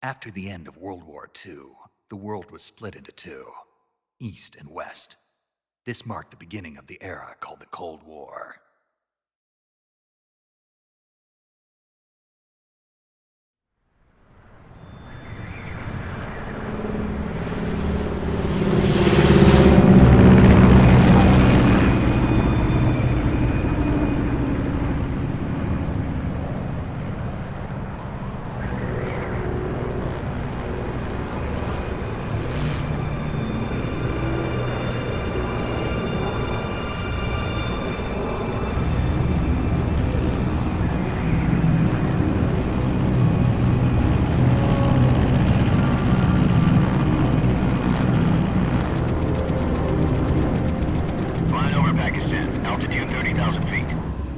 After the end of World War II, the world was split into two, East and West. This marked the beginning of the era called the Cold War.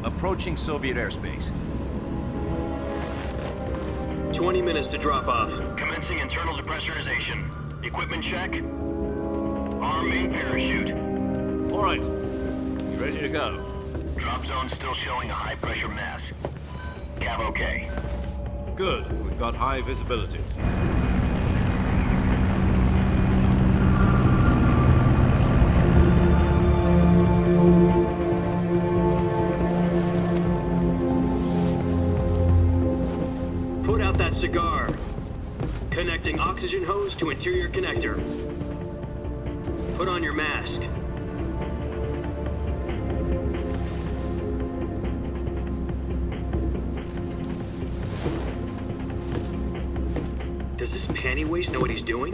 Approaching Soviet airspace. 20 minutes to drop off. Commencing internal depressurization. Equipment check. Arm main parachute. All right. You ready to go? Drop zone still showing a high pressure mass. Cav okay. Good. We've got high visibility. Put out that cigar. Connecting oxygen hose to interior connector. Put on your mask. Does this panty waste know what he's doing?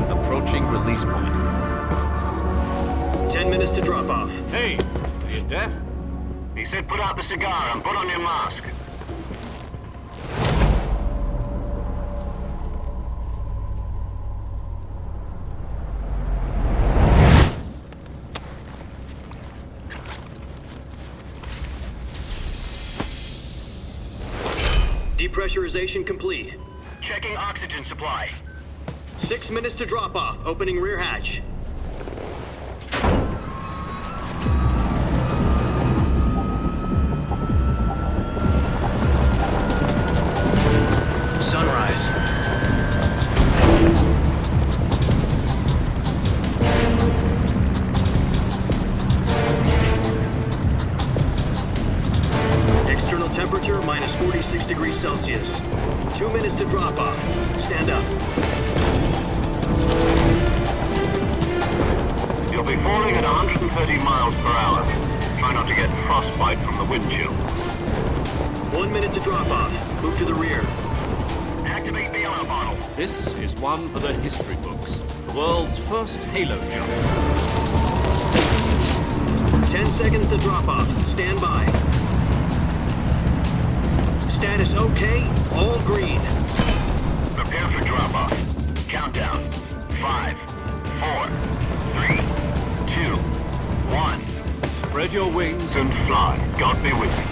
Approaching release point. 10 minutes to drop off. Hey, are you deaf? He said put out the cigar and put on your mask. Depressurization complete. Checking oxygen supply. 6 minutes to drop off. Opening rear hatch. Sunrise. External temperature minus 46 degrees Celsius. 2 minutes to drop off. Stand up. You'll be falling at 130 miles per hour. Try not to get frostbite from the wind chill. 1 minute to drop off. Move to the rear. Activate bailout bottle. This is one for the history books. The world's first halo jump. 10 seconds to drop off. Stand by. Status okay. All green. Prepare for drop off. Countdown. 5, 4, 3, 2, 1. Spread your wings And fly. God be with you.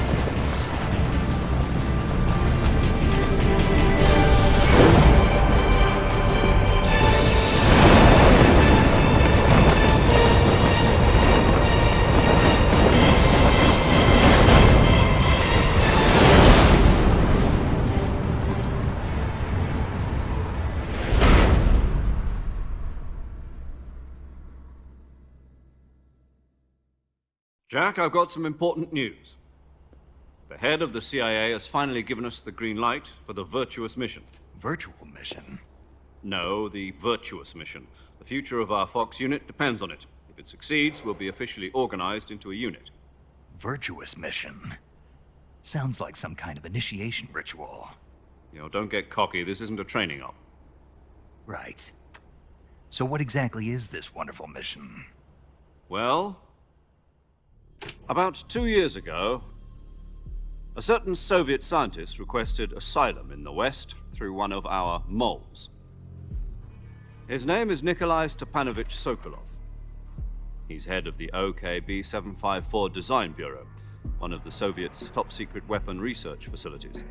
Jack, I've got some important news. The head of the CIA has finally given us the green light for the virtuous mission. Virtual mission? No, the virtuous mission. The future of our Fox unit depends on it. If it succeeds, we'll be officially organized into a unit. Virtuous mission? Sounds like some kind of initiation ritual. You know, don't get cocky. This isn't a training op. Right. So what exactly is this wonderful mission? Well, about 2 years ago, a certain Soviet scientist requested asylum in the West through one of our moles. His name is Nikolai Stepanovich Sokolov. He's head of the OKB-754 Design Bureau, one of the Soviets' top-secret weapon research facilities,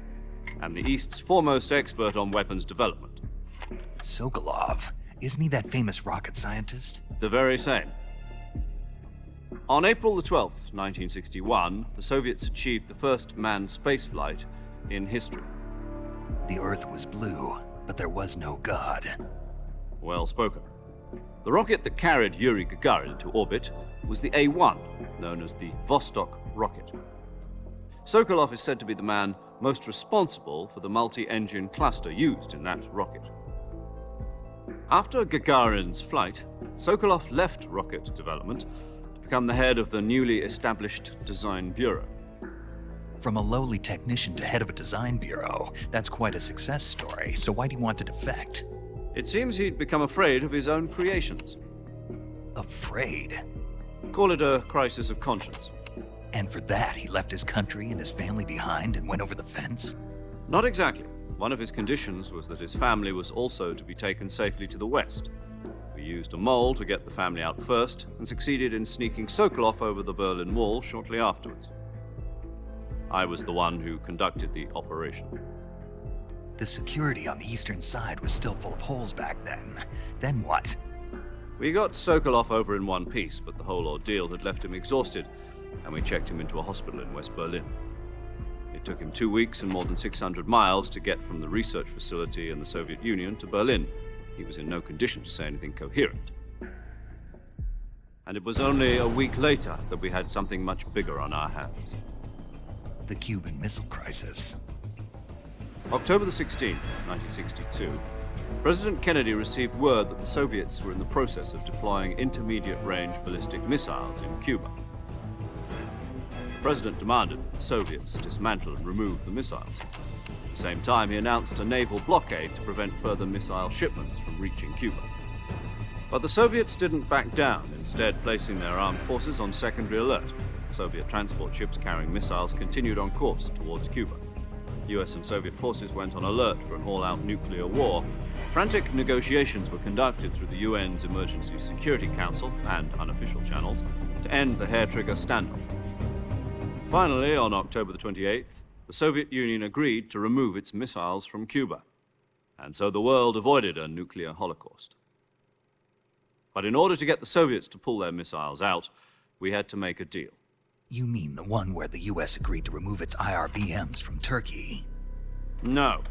and the East's foremost expert on weapons development. Sokolov? Isn't he that famous rocket scientist? The very same. On April the 12th, 1961, the Soviets achieved the first manned spaceflight in history. The Earth was blue, but there was no God. Well spoken. The rocket that carried Yuri Gagarin into orbit was the A-1, known as the Vostok rocket. Sokolov is said to be the man most responsible for the multi-engine cluster used in that rocket. After Gagarin's flight, Sokolov left rocket development to become the head of the newly established Design Bureau. From a lowly technician to head of a design bureau, that's quite a success story, so why do you want to defect? It seems he'd become afraid of his own creations. Afraid? Call it a crisis of conscience. And for that, he left his country and his family behind and went over the fence? Not exactly. One of his conditions was that his family was also to be taken safely to the west. We used a mole to get the family out first and succeeded in sneaking Sokolov over the Berlin Wall shortly afterwards. I was the one who conducted the operation. The security on the eastern side was still full of holes back then. Then what? We got Sokolov over in one piece, but the whole ordeal had left him exhausted, and we checked him into a hospital in West Berlin. It took him 2 weeks and more than 600 miles to get from the research facility in the Soviet Union to Berlin. He was in no condition to say anything coherent. And it was only a week later that we had something much bigger on our hands. The Cuban Missile Crisis. October the 16th, 1962, President Kennedy received word that the Soviets were in the process of deploying intermediate-range ballistic missiles in Cuba. The President demanded that the Soviets dismantle and remove the missiles. At the same time, he announced a naval blockade to prevent further missile shipments from reaching Cuba. But the Soviets didn't back down, instead placing their armed forces on secondary alert. Soviet transport ships carrying missiles continued on course towards Cuba. US and Soviet forces went on alert for an all-out nuclear war. Frantic negotiations were conducted through the UN's Emergency Security Council and unofficial channels to end the hair-trigger standoff. Finally, on October the 28th, the Soviet Union agreed to remove its missiles from Cuba. And so the world avoided a nuclear holocaust. But in order to get the Soviets to pull their missiles out, we had to make a deal. You mean the one where the US agreed to remove its IRBMs from Turkey? No.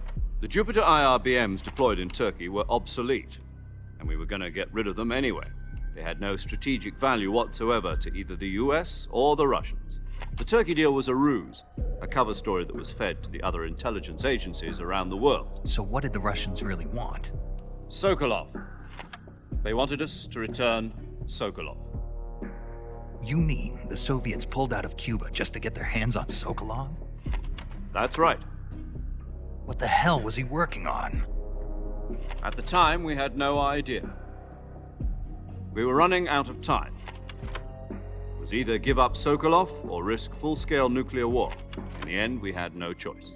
The Jupiter IRBMs deployed in Turkey were obsolete, and we were going to get rid of them anyway. They had no strategic value whatsoever to either the US or the Russians. The Turkey deal was a ruse, a cover story that was fed to the other intelligence agencies around the world. So what did the Russians really want? Sokolov. They wanted us to return Sokolov. You mean the Soviets pulled out of Cuba just to get their hands on Sokolov? That's right. What the hell was he working on? At the time, we had no idea. We were running out of time. It was either give up Sokolov or risk full-scale nuclear war. In the end, we had no choice.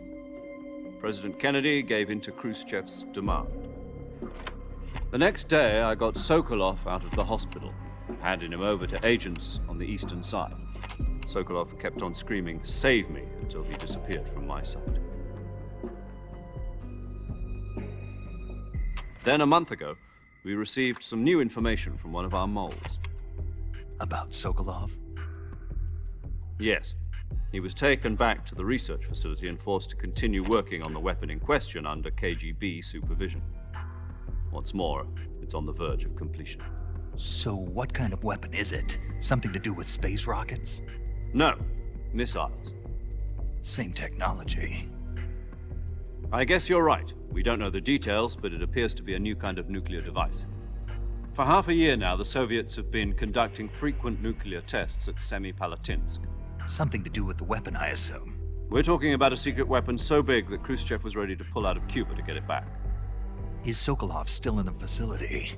President Kennedy gave in to Khrushchev's demand. The next day, I got Sokolov out of the hospital, handing him over to agents on the eastern side. Sokolov kept on screaming, "Save me," until he disappeared from my sight. Then a month ago, we received some new information from one of our moles. About Sokolov? Yes. He was taken back to the research facility and forced to continue working on the weapon in question under KGB supervision. What's more, it's on the verge of completion. So what kind of weapon is it? Something to do with space rockets? No, missiles. Same technology. I guess you're right. We don't know the details, but it appears to be a new kind of nuclear device. For half a year now, the Soviets have been conducting frequent nuclear tests at Semipalatinsk. Something to do with the weapon, I assume. We're talking about a secret weapon so big that Khrushchev was ready to pull out of Cuba to get it back. Is Sokolov still in the facility?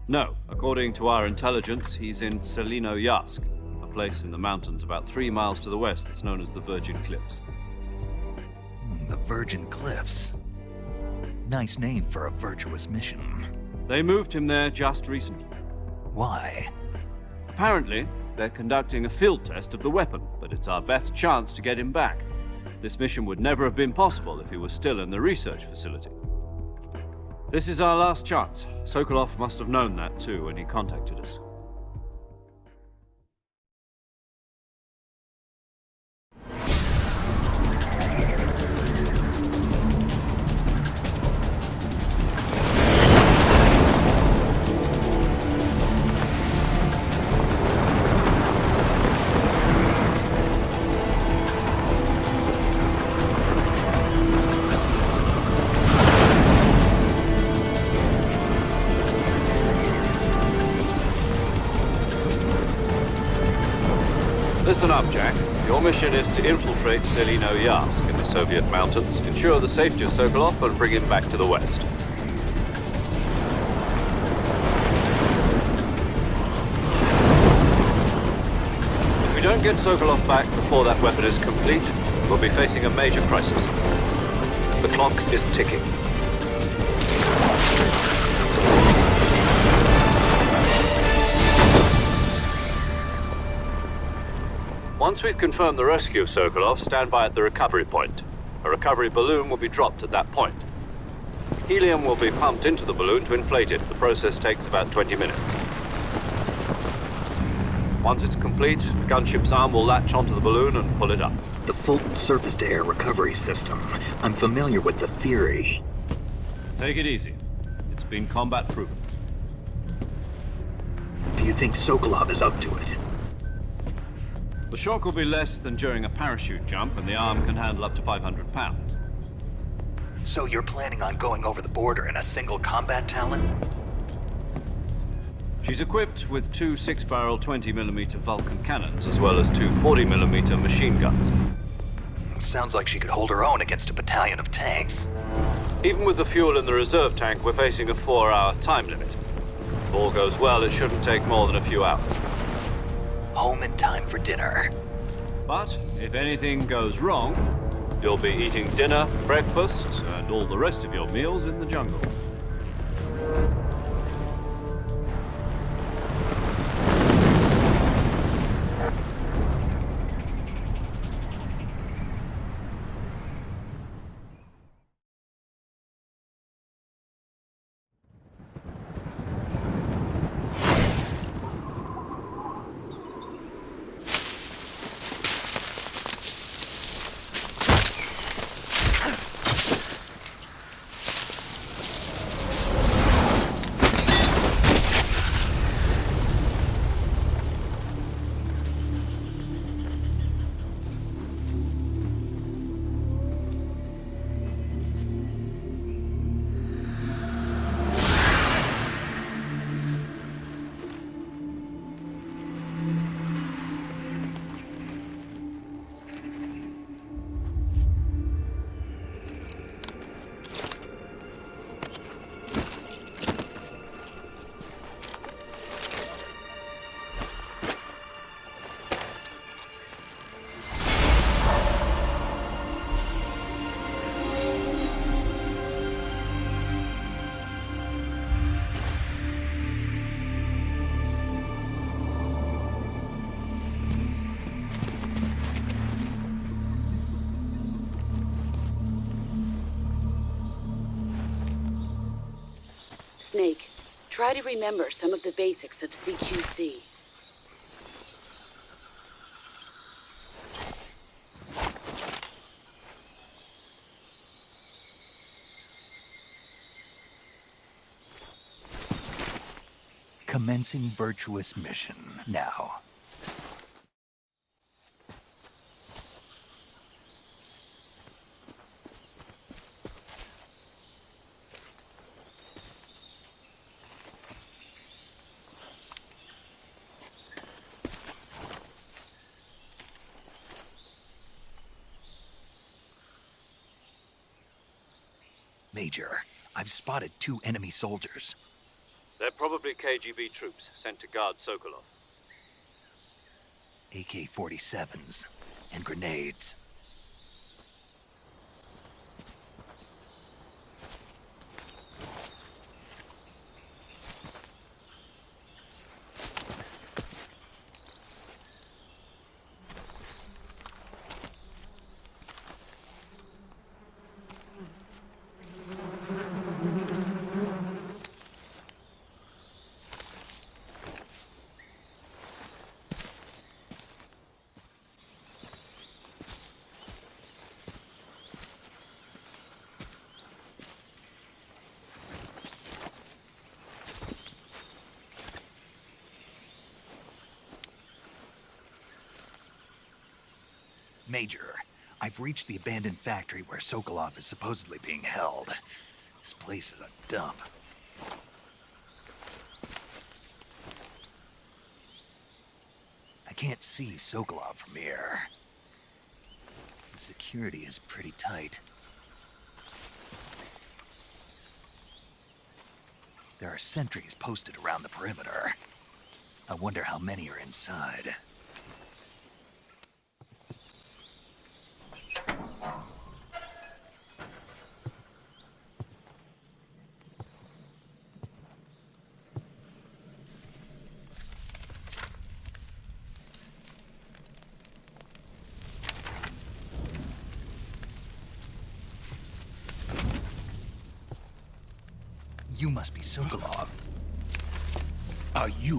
No. According to our intelligence, he's in Selinoyarsk, a place in the mountains about 3 miles to the west that's known as the Virgin Cliffs. The Virgin Cliffs. Nice name for a virtuous mission. They moved him there just recently. Why? Apparently, they're conducting a field test of the weapon, but it's our best chance to get him back. This mission would never have been possible if he was still in the research facility. This is our last chance. Sokolov must have known that too when he contacted us. Listen up, Jack. Your mission is to infiltrate Selino-Yarsk in the Soviet mountains, ensure the safety of Sokolov, and bring him back to the West. If we don't get Sokolov back before that weapon is complete, we'll be facing a major crisis. The clock is ticking. Once we've confirmed the rescue of Sokolov, stand by at the recovery point. A recovery balloon will be dropped at that point. Helium will be pumped into the balloon to inflate it. The process takes about 20 minutes. Once it's complete, the gunship's arm will latch onto the balloon and pull it up. The Fulton surface-to-air recovery system. I'm familiar with the theory. Take it easy. It's been combat-proven. Do you think Sokolov is up to it? The shock will be less than during a parachute jump, and the arm can handle up to 500 pounds. So you're planning on going over the border in a single combat Talon? She's equipped with two 6-barrel 20mm Vulcan cannons, as well as two 40mm machine guns. Sounds like she could hold her own against a battalion of tanks. Even with the fuel in the reserve tank, we're facing a 4-hour time limit. If all goes well, it shouldn't take more than a few hours. Home in time for dinner. But if anything goes wrong, you'll be eating dinner, breakfast, and all the rest of your meals in the jungle. Snake, try to remember some of the basics of CQC. Commencing virtuous mission now. Major, I've spotted 2 enemy soldiers. They're probably KGB troops sent to guard Sokolov. AK-47s and grenades. Major, I've reached the abandoned factory where Sokolov is supposedly being held. This place is a dump. I can't see Sokolov from here. The security is pretty tight. There are sentries posted around the perimeter. I wonder how many are inside. You must be Sokolov. Are you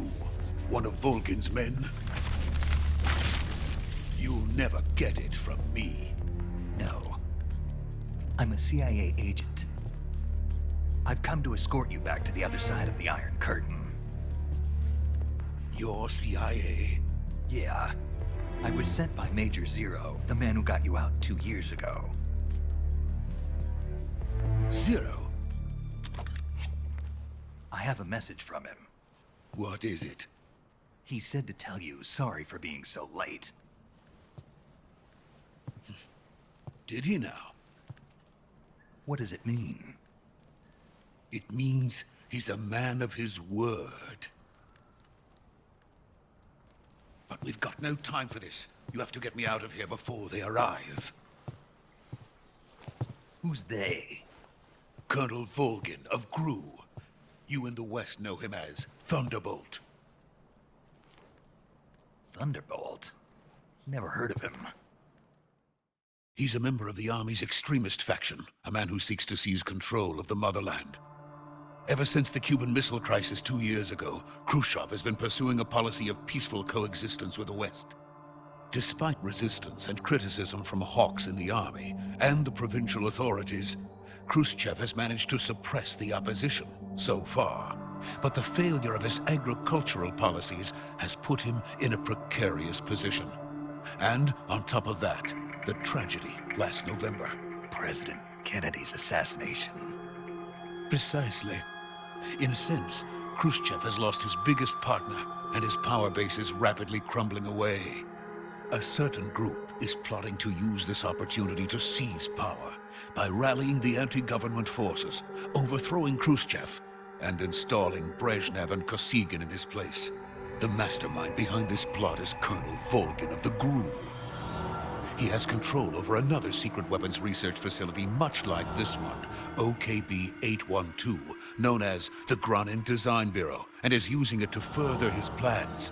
one of Volgin's men? You'll never get it from me. No. I'm a CIA agent. I've come to escort you back to the other side of the Iron Curtain. You're CIA? Yeah. I was sent by Major Zero, the man who got you out 2 years ago. Zero? I have a message from him. What is it? He said to tell you sorry for being so late. Did he now? What does it mean? It means he's a man of his word. But we've got no time for this. You have to get me out of here before they arrive. Who's they? Colonel Volgin of GRU. You in the West know him as Thunderbolt. Thunderbolt? Never heard of him. He's a member of the Army's extremist faction, a man who seeks to seize control of the motherland. Ever since the Cuban Missile Crisis 2 years ago, Khrushchev has been pursuing a policy of peaceful coexistence with the West. Despite resistance and criticism from hawks in the Army and the provincial authorities, Khrushchev has managed to suppress the opposition so far. But the failure of his agricultural policies has put him in a precarious position. And on top of that, the tragedy last November. President Kennedy's assassination. Precisely. In a sense, Khrushchev has lost his biggest partner, and his power base is rapidly crumbling away. A certain group is plotting to use this opportunity to seize power by rallying the anti-government forces, overthrowing Khrushchev, and installing Brezhnev and Kosygin in his place. The mastermind behind this plot is Colonel Volgin of the GRU. He has control over another secret weapons research facility much like this one, OKB-812, known as the Granin Design Bureau, and is using it to further his plans.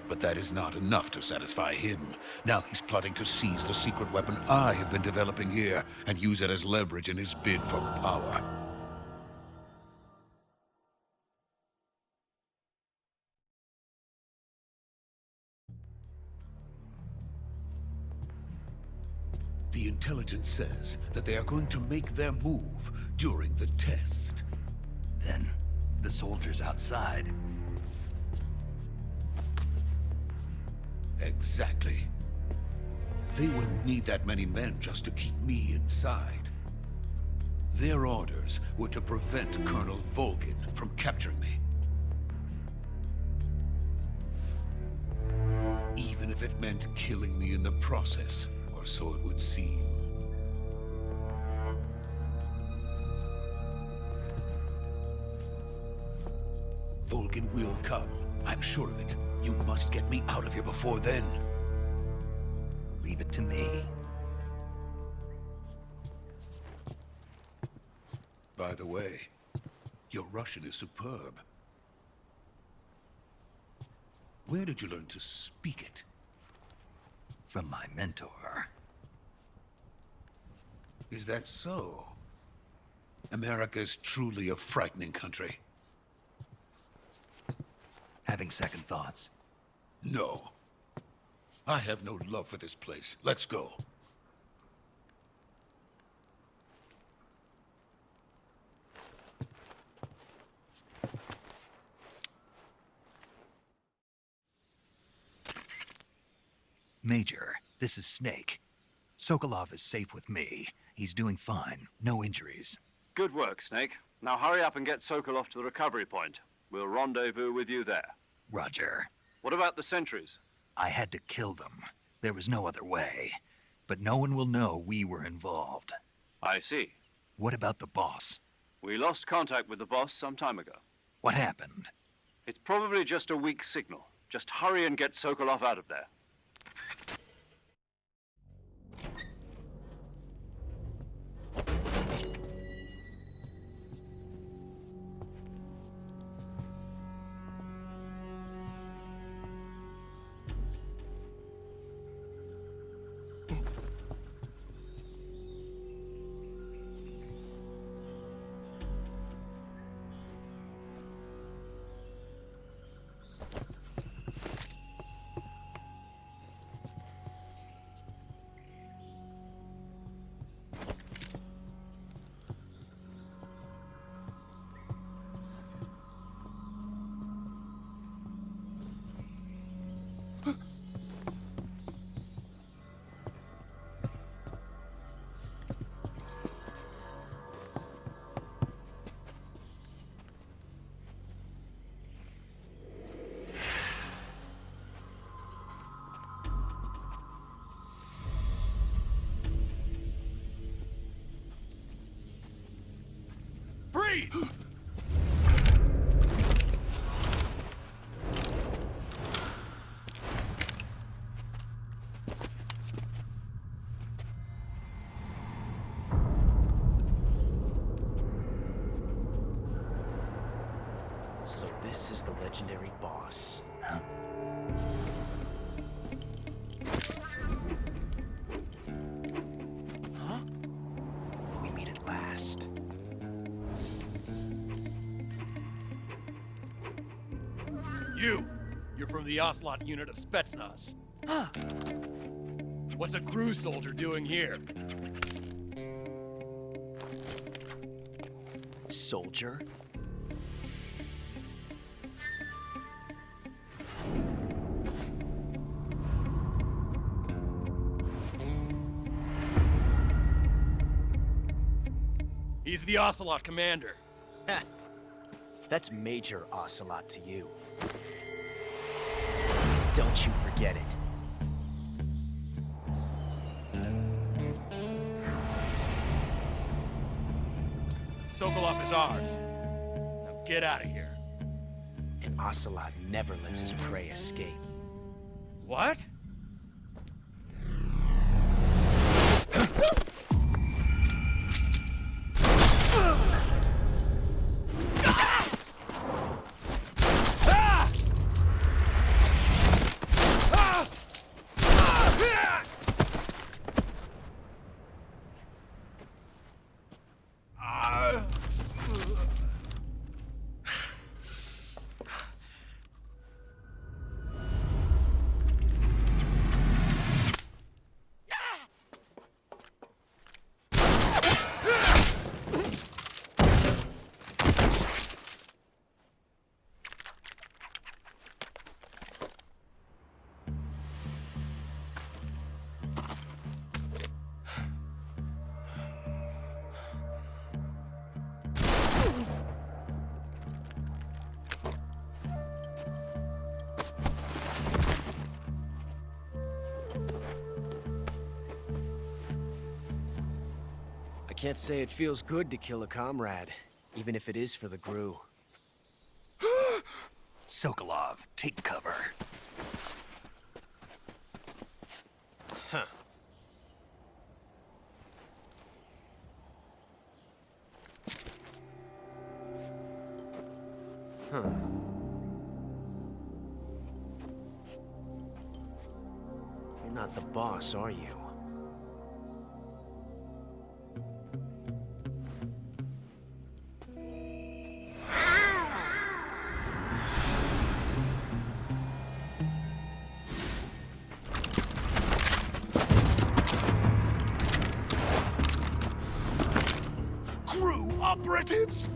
But that is not enough to satisfy him. Now he's plotting to seize the secret weapon I have been developing here and use it as leverage in his bid for power. The intelligence says that they are going to make their move during the test. Then, the soldiers outside. Exactly. They wouldn't need that many men just to keep me inside. Their orders were to prevent Colonel Volgin from capturing me. Even if it meant killing me in the process, or so it would seem. Volgin will come. I'm sure of it. You must get me out of here before then. Leave it to me. By the way, your Russian is superb. Where did you learn to speak it? From my mentor. Is that so? America is truly a frightening country. Having second thoughts? No. I have no love for this place. Let's go. Major, this is Snake. Sokolov is safe with me. He's doing fine. No injuries. Good work, Snake. Now hurry up and get Sokolov to the recovery point. We'll rendezvous with you there. Roger. What about the sentries? I had to kill them. There was no other way. But no one will know we were involved. I see. What about the boss? We lost contact with the boss some time ago. What happened? It's probably just a weak signal. Just hurry and get Sokolov out of there. Freeze! So this is the legendary boss. Huh? Huh? We meet at last. You're from the Ocelot unit of Spetsnaz. Huh. What's a crew soldier doing here? Soldier? He's the Ocelot commander. Ha! That's Major Ocelot to you. Don't you forget it. Sokolov is ours. Now get out of here. And Ocelot never lets his prey escape. What? I can't say it feels good to kill a comrade, even if it is for the GRU. Sokolov, take cover. Huh. Huh. You're not the boss, are you? Operatives?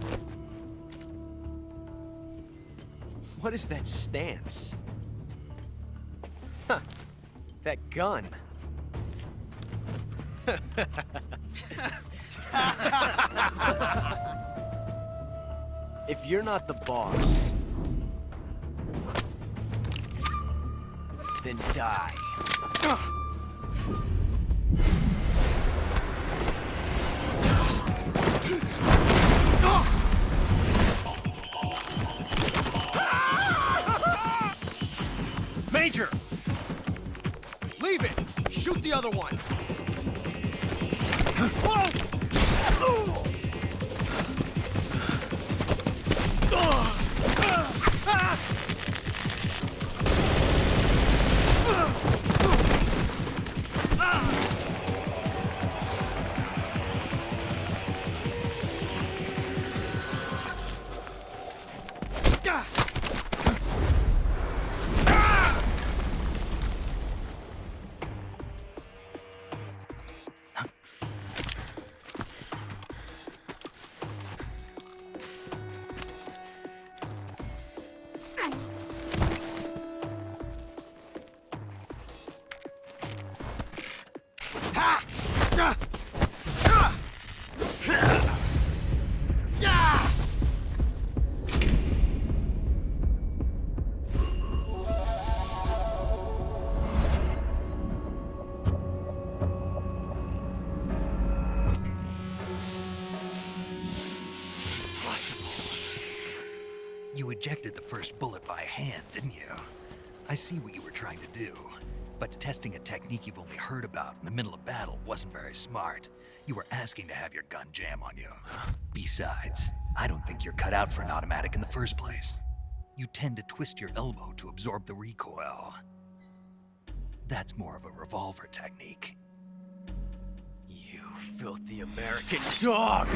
What is that stance? Huh. That gun. If you're not the boss, then die. Major! Leave it! Shoot the other one! You ejected the first bullet by hand, didn't you? I see what you were trying to do. But testing a technique you've only heard about in the middle of battle wasn't very smart. You were asking to have your gun jam on you. Besides, I don't think you're cut out for an automatic in the first place. You tend to twist your elbow to absorb the recoil. That's more of a revolver technique. You filthy American dog!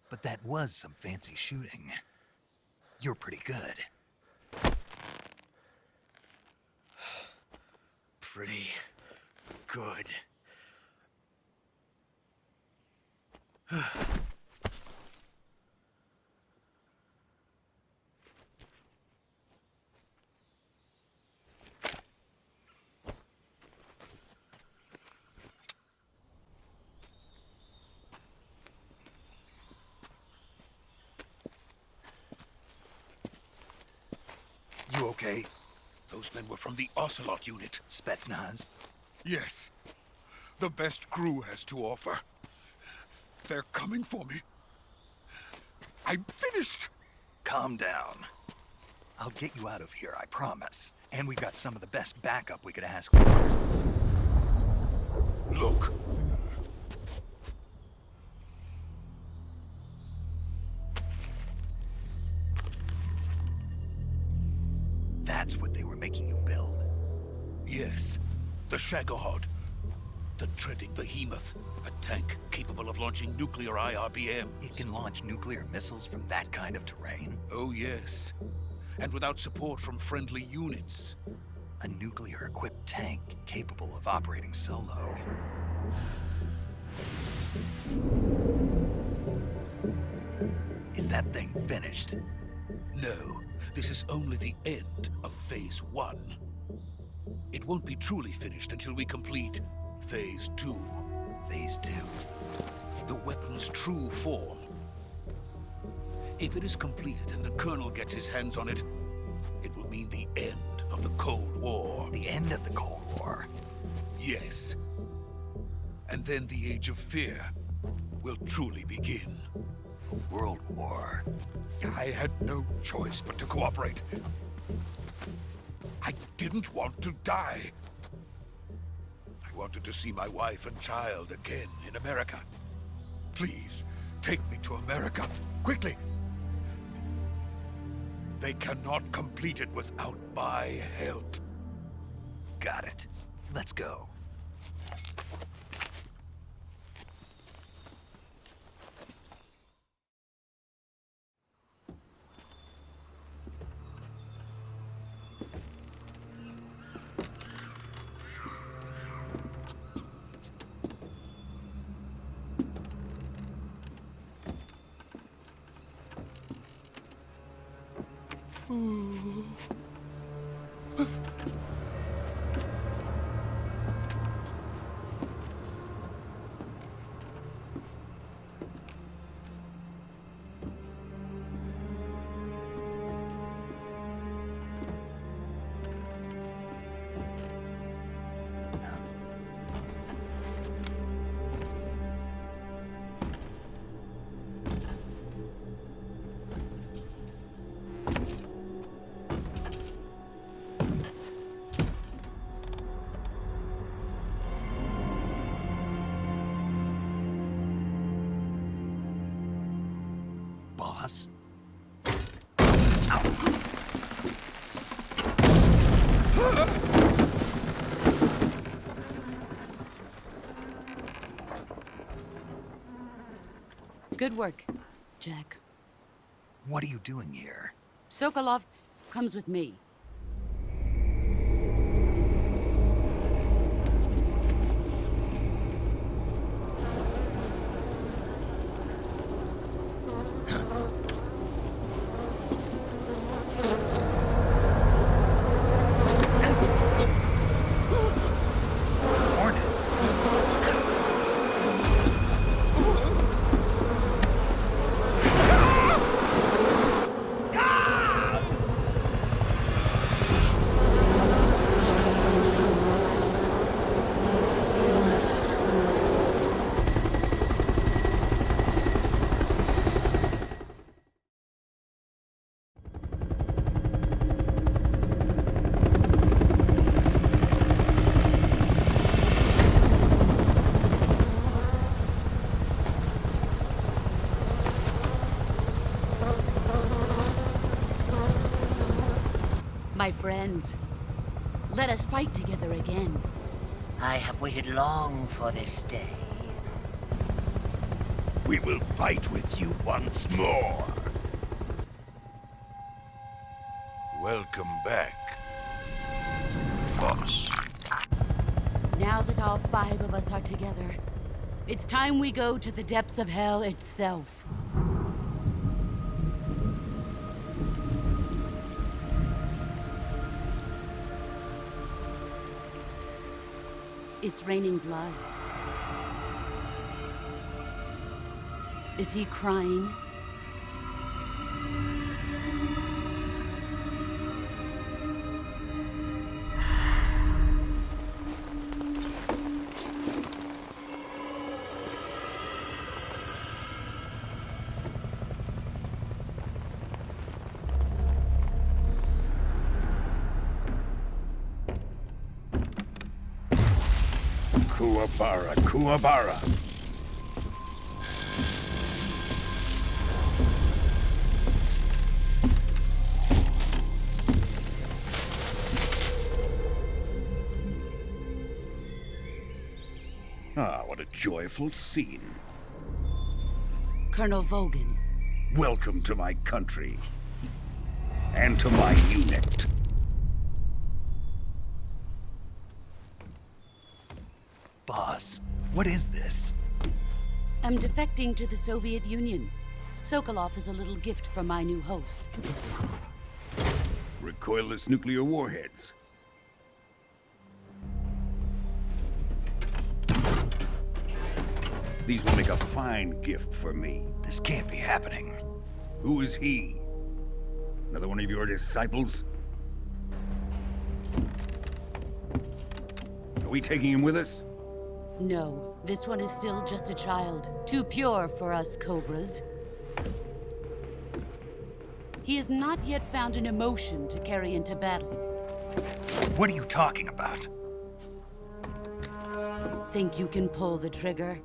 But that was some fancy shooting. You're pretty good. Pretty good. You okay? Those men were from the Ocelot unit. Spetsnaz? Yes. The best crew has to offer. They're coming for me. I'm finished. Calm down. I'll get you out of here, I promise. And we've got some of the best backup we could ask for. Look. That's what they were making you build. Yes. The Shagohod. The dreaded behemoth. A tank capable of launching nuclear IRBMs. It can launch nuclear missiles from that kind of terrain? Oh, yes. And without support from friendly units. A nuclear-equipped tank capable of operating solo. Is that thing finished? No, this is only the end of Phase 1. It won't be truly finished until we complete Phase 2. Phase 2? The weapon's true form. If it is completed and the Colonel gets his hands on it, it will mean the end of the Cold War. The end of the Cold War? Yes. And then the Age of Fear will truly begin. A world war? I had no choice but to cooperate. I didn't want to die. I wanted to see my wife and child again in America. Please, take me to America, quickly. They cannot complete it without my help. Got it. Let's go. boss. Good work, Jack. What are you doing here? Sokolov comes with me. Hornets. My friends, let us fight together again. I have waited long for this day. We will fight with you once more. Welcome back, boss. Now that all 5 of us are together, it's time we go to the depths of hell itself. It's raining blood. Is he crying? Kuwabara, Kuwabara. Ah, what a joyful scene. Colonel Vogan. Welcome to my country. And to my unit. Boss, what is this? I'm defecting to the Soviet Union. Sokolov is a little gift from my new hosts. Recoilless nuclear warheads. These will make a fine gift for me. This can't be happening. Who is he? Another one of your disciples? Are we taking him with us? No, this one is still just a child. Too pure for us Cobras. He has not yet found an emotion to carry into battle. What are you talking about? Think you can pull the trigger?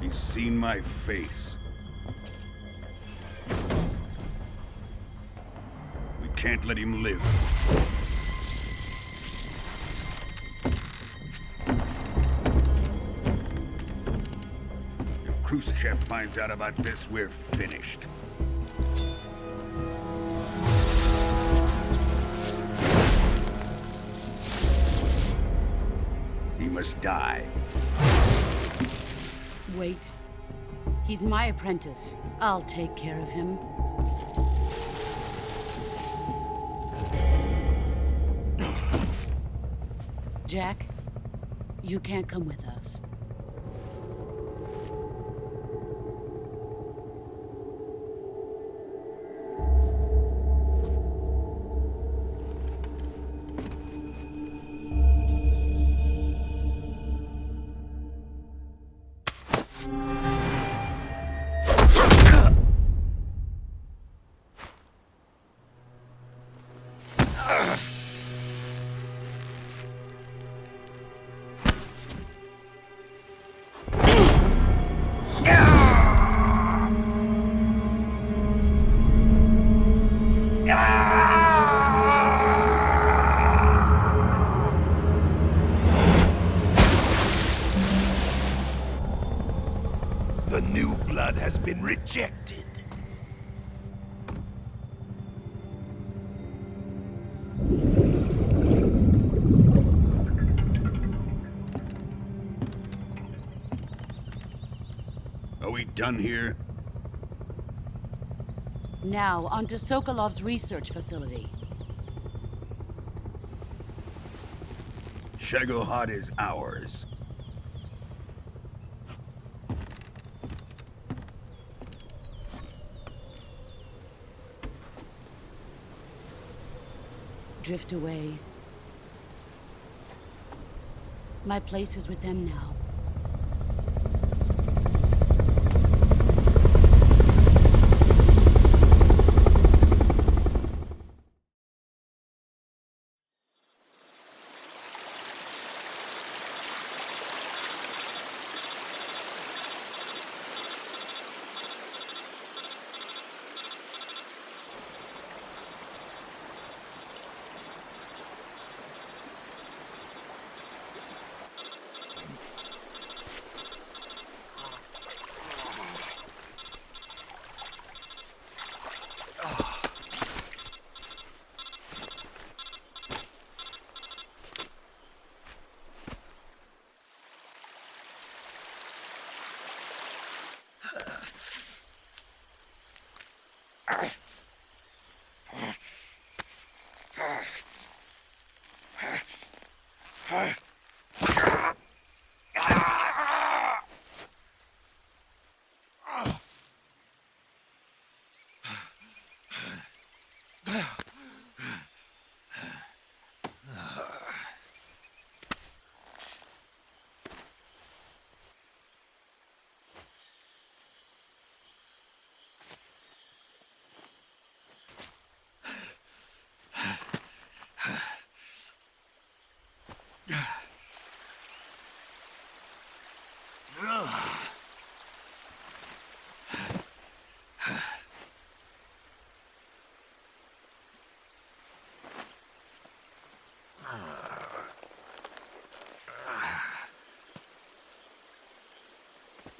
He's seen my face. We can't let him live. If Khrushchev finds out about this, we're finished. He must die. Wait. He's my apprentice. I'll take care of him. Jack, you can't come with us. The new blood has been rejected. Are we done here? Now, on to Sokolov's research facility. Shagohod is ours. Drift away. My place is with them now.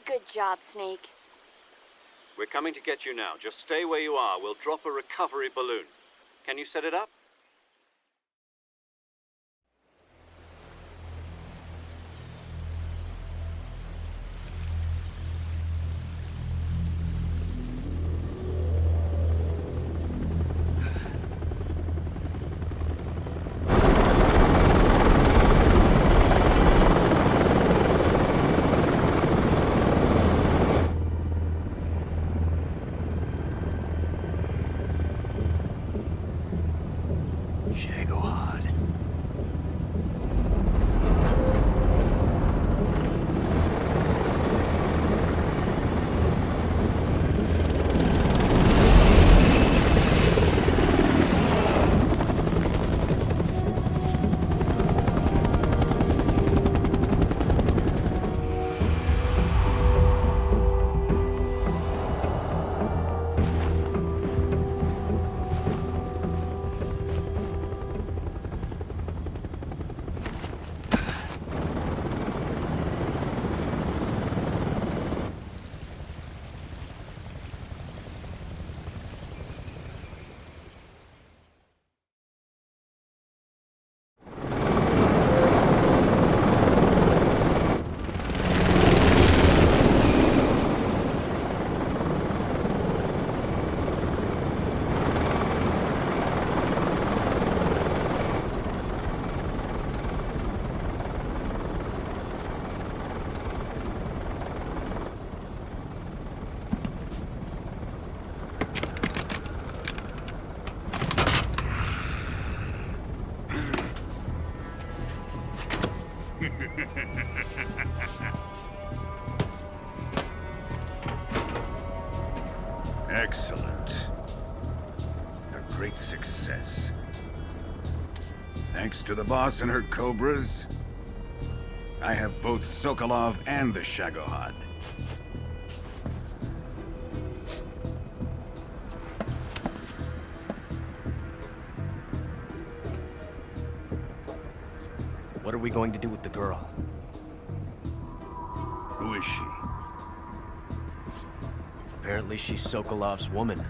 Good job, Snake. We're coming to get you now. Just stay where you are. We'll drop a recovery balloon. Can you set it up? Shagohod. Excellent. A great success. Thanks to the boss and her cobras, I have both Sokolov and the Shagohod. What are we going to do with the girl? Who is she? Apparently she's Sokolov's woman.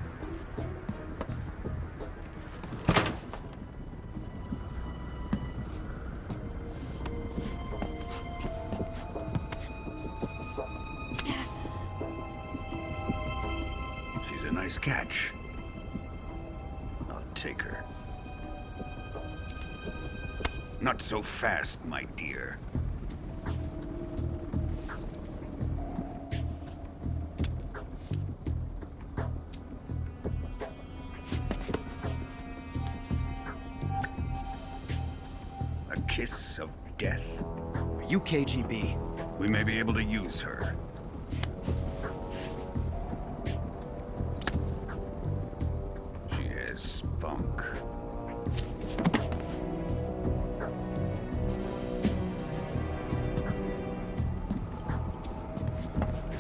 She's a nice catch. I'll take her. Not so fast, my dear. A kiss of death? Are you KGB? We may be able to use her. She has spunk.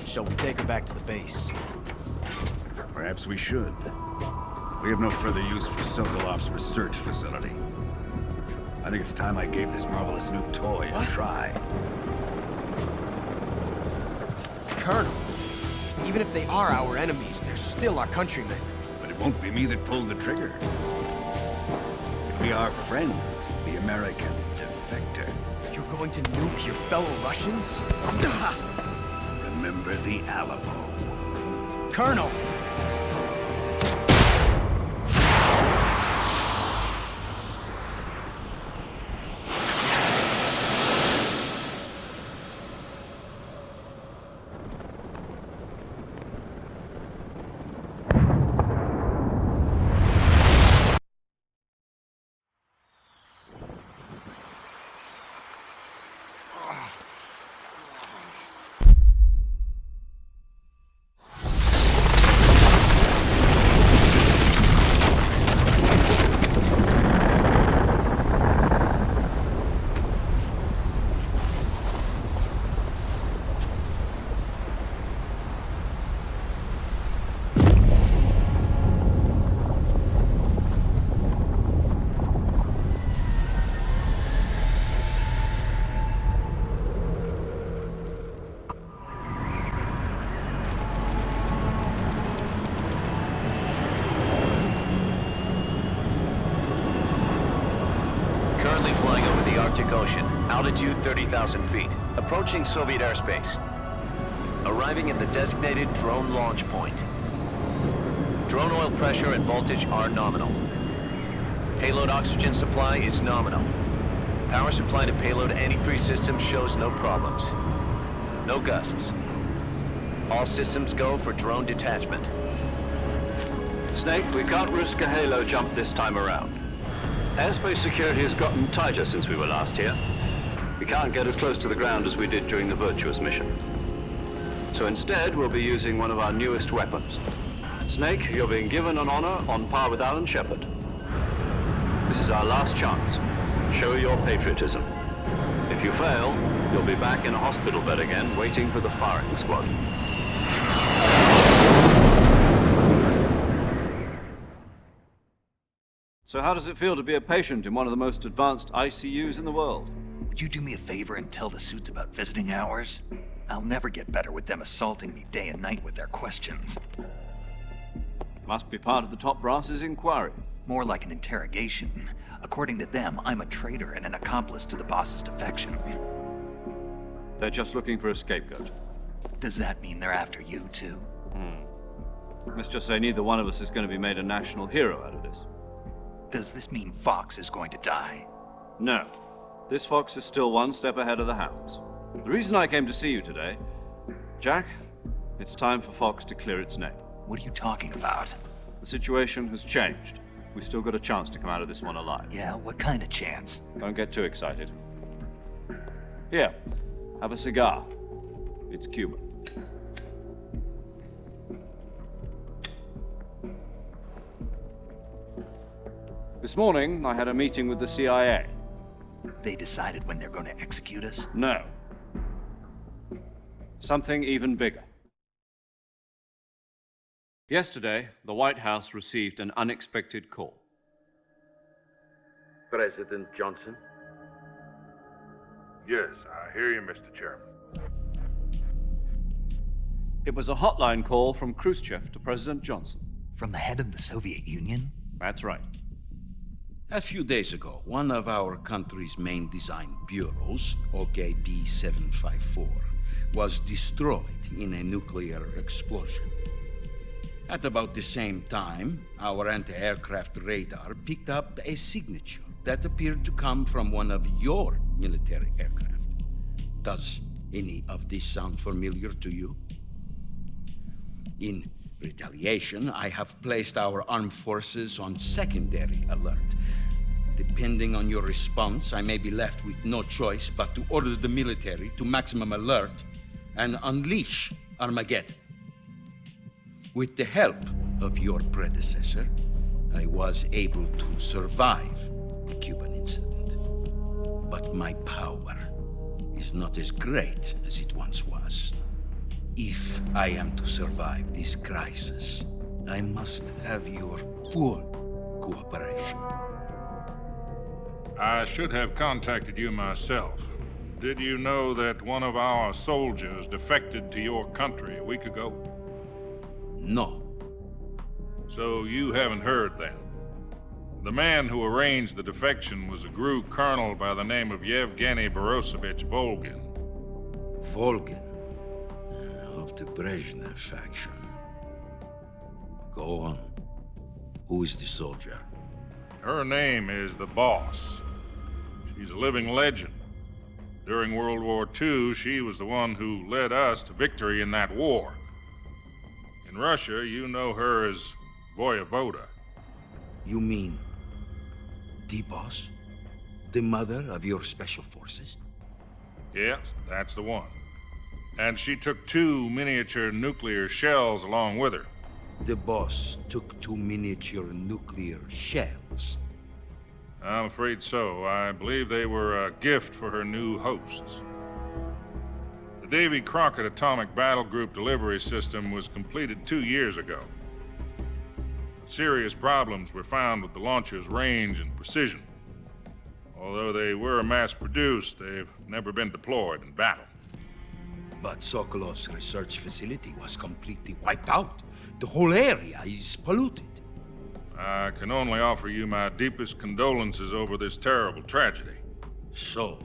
Shall we take her back to the base? Perhaps we should. We have no further use for Sokolov's research facility. I think it's time I gave this marvelous new toy a try. Colonel, even if they are our enemies, they're still our countrymen. But it won't be me that pulled the trigger. It'll be our friend, the American defector. You're going to nuke your fellow Russians? Remember the Alamo. Colonel! Currently flying over the Arctic Ocean, altitude 30,000 feet, approaching Soviet airspace. Arriving at the designated drone launch point. Drone oil pressure and voltage are nominal. Payload oxygen supply is nominal. Power supply to payload antifreeze system shows no problems. No gusts. All systems go for drone detachment. Snake, we can't risk a halo jump this time around. Airspace security has gotten tighter since we were last here. We can't get as close to the ground as we did during the Virtuous mission. So instead, we'll be using one of our newest weapons. Snake, you're being given an honor on par with Alan Shepard. This is our last chance. Show your patriotism. If you fail, you'll be back in a hospital bed again, waiting for the firing squad. So how does it feel to be a patient in one of the most advanced ICUs in the world? Would you do me a favor and tell the suits about visiting hours? I'll never get better with them assaulting me day and night with their questions. Must be part of the top brass's inquiry. More like an interrogation. According to them, I'm a traitor and an accomplice to the boss's defection. They're just looking for a scapegoat. Does that mean they're after you, too? Let's just say neither one of us is going to be made a national hero out of this. Does this mean Fox is going to die? No. This fox is still one step ahead of the hounds. The reason I came to see you today, Jack, it's time for Fox to clear its name. What are you talking about? The situation has changed. We've still got a chance to come out of this one alive. Yeah, what kind of chance? Don't get too excited. Here, have a cigar. It's Cuban. This morning, I had a meeting with the CIA. They decided when they're going to execute us? No. Something even bigger. Yesterday, the White House received an unexpected call. President Johnson? Yes, I hear you, Mr. Chairman. It was a hotline call from Khrushchev to President Johnson. From the head of the Soviet Union? That's right. A few days ago, one of our country's main design bureaus, OKB 754, was destroyed in a nuclear explosion. At about the same time, our anti-aircraft radar picked up a signature that appeared to come from one of your military aircraft. Does any of this sound familiar to you? In retaliation, I have placed our armed forces on secondary alert. Depending on your response, I may be left with no choice but to order the military to maximum alert and unleash Armageddon. With the help of your predecessor, I was able to survive the Cuban incident. But my power is not as great as it once was. If I am to survive this crisis, I must have your full cooperation. I should have contacted you myself. Did you know that one of our soldiers defected to your country a week ago? No. So you haven't heard then. The man who arranged the defection was a GRU colonel by the name of Yevgeny Borosovich Volgin. Volgin? Of the Brezhnev faction. Go on. Who is the soldier? Her name is the Boss. She's a living legend. During World War II, she was the one who led us to victory in that war. In Russia, you know her as Voyevoda. You mean the Boss? The mother of your special forces? Yes, that's the one. And she took 2 miniature nuclear shells along with her. The Boss took 2 miniature nuclear shells? I'm afraid so. I believe they were a gift for her new hosts. The Davy Crockett Atomic Battle Group delivery system was completed 2 years ago. Serious problems were found with the launcher's range and precision. Although they were mass-produced, they've never been deployed in battle. But Sokolov's research facility was completely wiped out. The whole area is polluted. I can only offer you my deepest condolences over this terrible tragedy. So,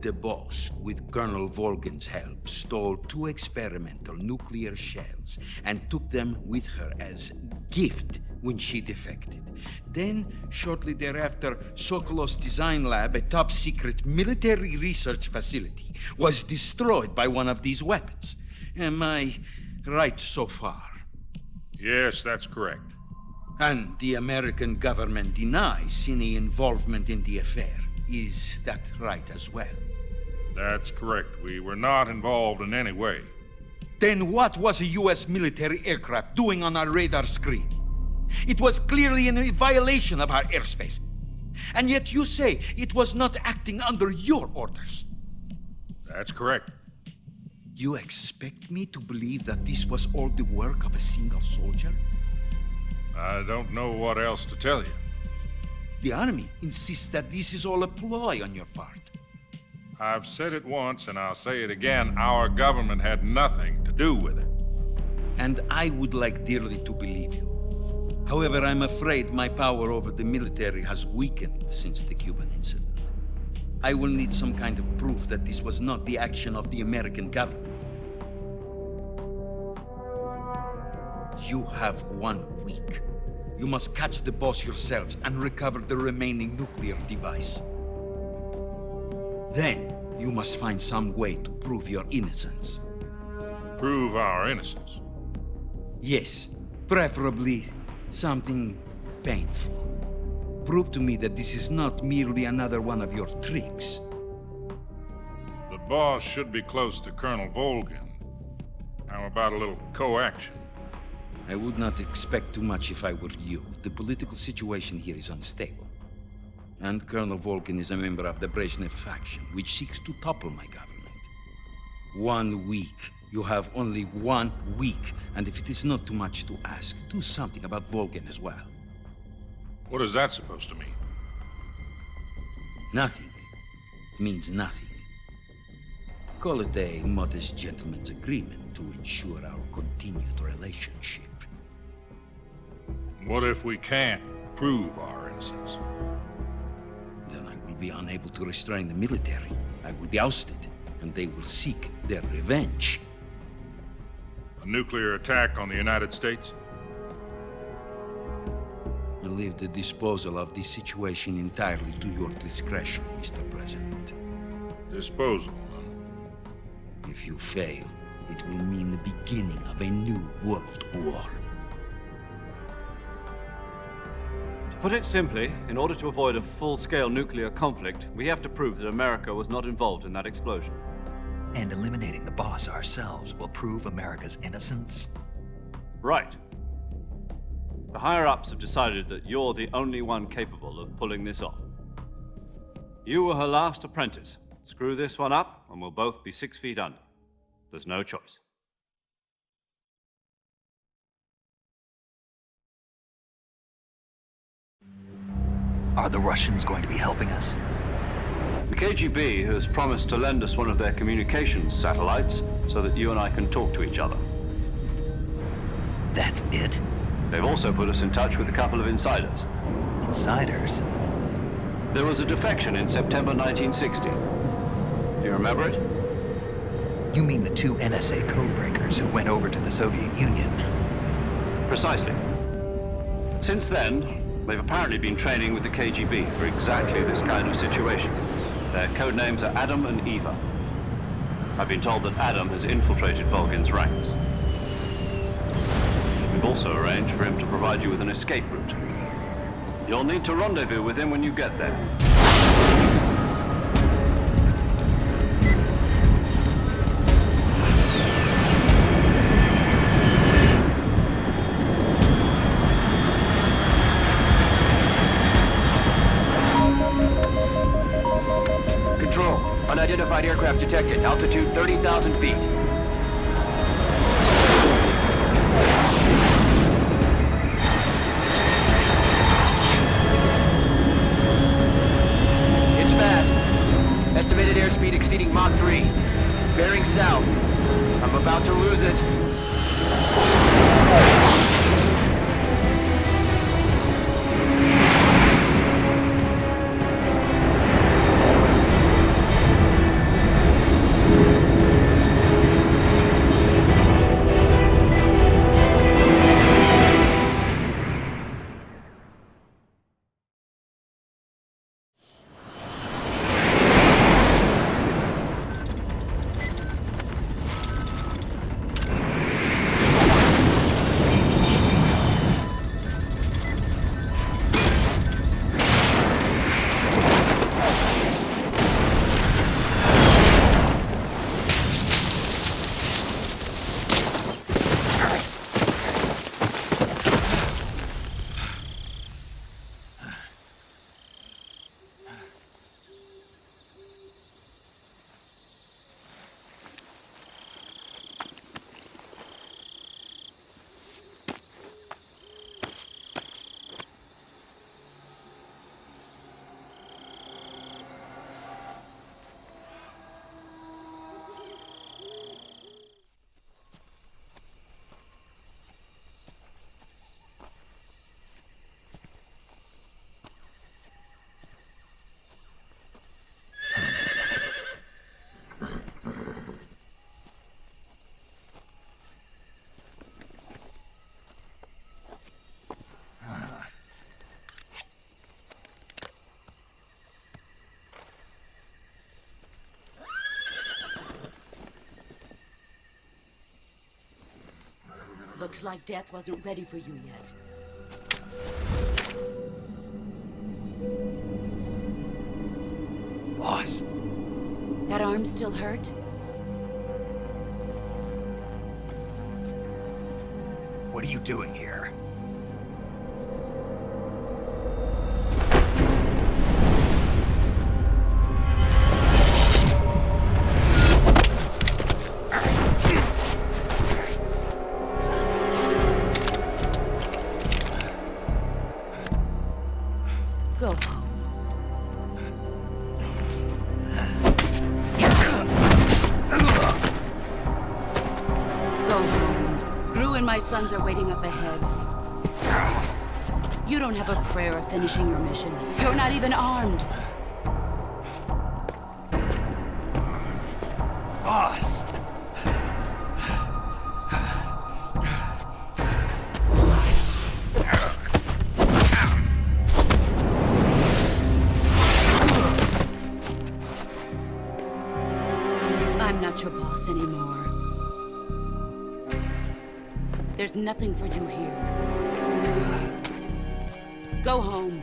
the Boss, with Colonel Volgin's help, stole 2 experimental nuclear shells and took them with her as gift when she defected. Then, shortly thereafter, Sokolov's design lab, a top-secret military research facility, was destroyed by one of these weapons. Am I right so far? Yes, that's correct. And the American government denies any involvement in the affair. Is that right as well? That's correct. We were not involved in any way. Then what was a U.S. military aircraft doing on our radar screen? It was clearly in violation of our airspace. And yet you say it was not acting under your orders. That's correct. You expect me to believe that this was all the work of a single soldier? I don't know what else to tell you. The army insists that this is all a ploy on your part. I've said it once and I'll say it again. Our government had nothing to do with it. And I would like dearly to believe you. However, I'm afraid my power over the military has weakened since the Cuban incident. I will need some kind of proof that this was not the action of the American government. You have 1 week. You must catch the Boss yourselves and recover the remaining nuclear device. Then, you must find some way to prove your innocence. Prove our innocence? Yes, preferably something painful. Prove to me that this is not merely another one of your tricks. The Boss should be close to Colonel Volgin. How about a little coaction? I would not expect too much if I were you. The political situation here is unstable. And Colonel Volgin is a member of the Brezhnev faction, which seeks to topple my government. 1 week. You have only 1 week, and if it is not too much to ask, do something about Volgin as well. What is that supposed to mean? Nothing. It means nothing. Call it a modest gentleman's agreement to to ensure our continued relationship. What if we can't prove our innocence? Then I will be unable to restrain the military. I will be ousted, and they will seek their revenge. A nuclear attack on the United States? I leave the disposal of this situation entirely to your discretion, Mr. President. Disposal? If you fail, it will mean the beginning of a new world war. To put it simply, in order to avoid a full-scale nuclear conflict, we have to prove that America was not involved in that explosion. And eliminating the boss ourselves will prove America's innocence? Right. The higher-ups have decided that you're the only one capable of pulling this off. You were her last apprentice. Screw this one up, and we'll both be 6 feet under. There's no choice. Are the Russians going to be helping us? The KGB has promised to lend us one of their communications satellites so that you and I can talk to each other. That's it? They've also put us in touch with a couple of insiders. Insiders? There was a defection in September 1960. Do you remember it? You mean the 2 NSA codebreakers who went over to the Soviet Union? Precisely. Since then, they've apparently been training with the KGB for exactly this kind of situation. Their code names are Adam and Eva. I've been told that Adam has infiltrated Volgin's ranks. We've also arranged for him to provide you with an escape route. You'll need to rendezvous with him when you get there. Control. Unidentified aircraft detected. Altitude 30,000 feet. It's fast. Estimated airspeed exceeding Mach 3. Bearing south. I'm about to lose it. Looks like death wasn't ready for you yet. Boss. That arm still hurt? What are you doing here? Go home. My sons are waiting up ahead. You don't have a prayer of finishing your mission. You're not even armed. Boss! I'm not your boss anymore. There's nothing for you here. Go home.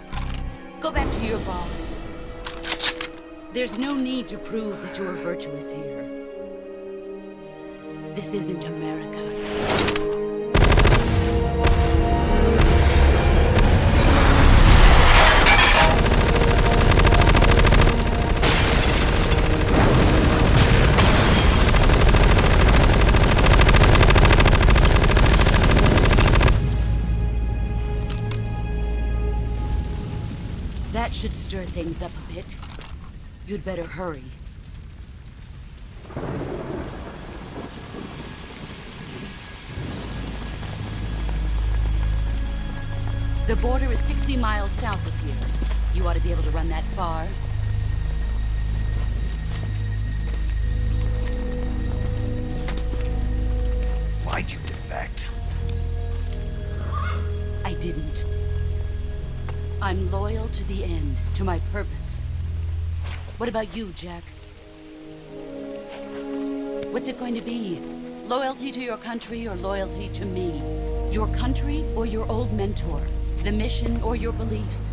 Go back to your boss. There's no need to prove that you are virtuous here. This isn't America. That should stir things up a bit. You'd better hurry. The border is 60 miles south of here. You ought to be able to run that far. Why'd you defect? I didn't. I'm loyal to the end, to my purpose. What about you, Jack? What's it going to be? Loyalty to your country or loyalty to me? Your country or your old mentor? The mission or your beliefs?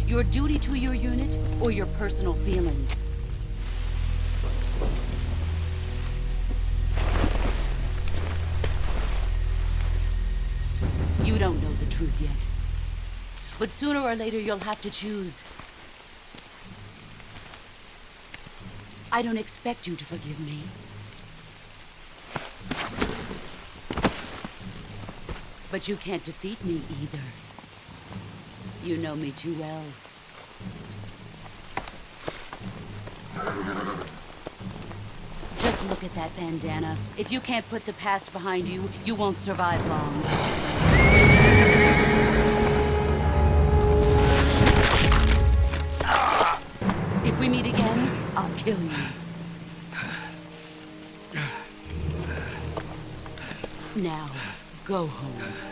Your duty to your unit or your personal feelings? You don't know the truth yet. But sooner or later you'll have to choose. I don't expect you to forgive me. But you can't defeat me either. You know me too well. Just look at that bandana. If you can't put the past behind you, you won't survive long. If we meet again, I'll kill you. Now, go home.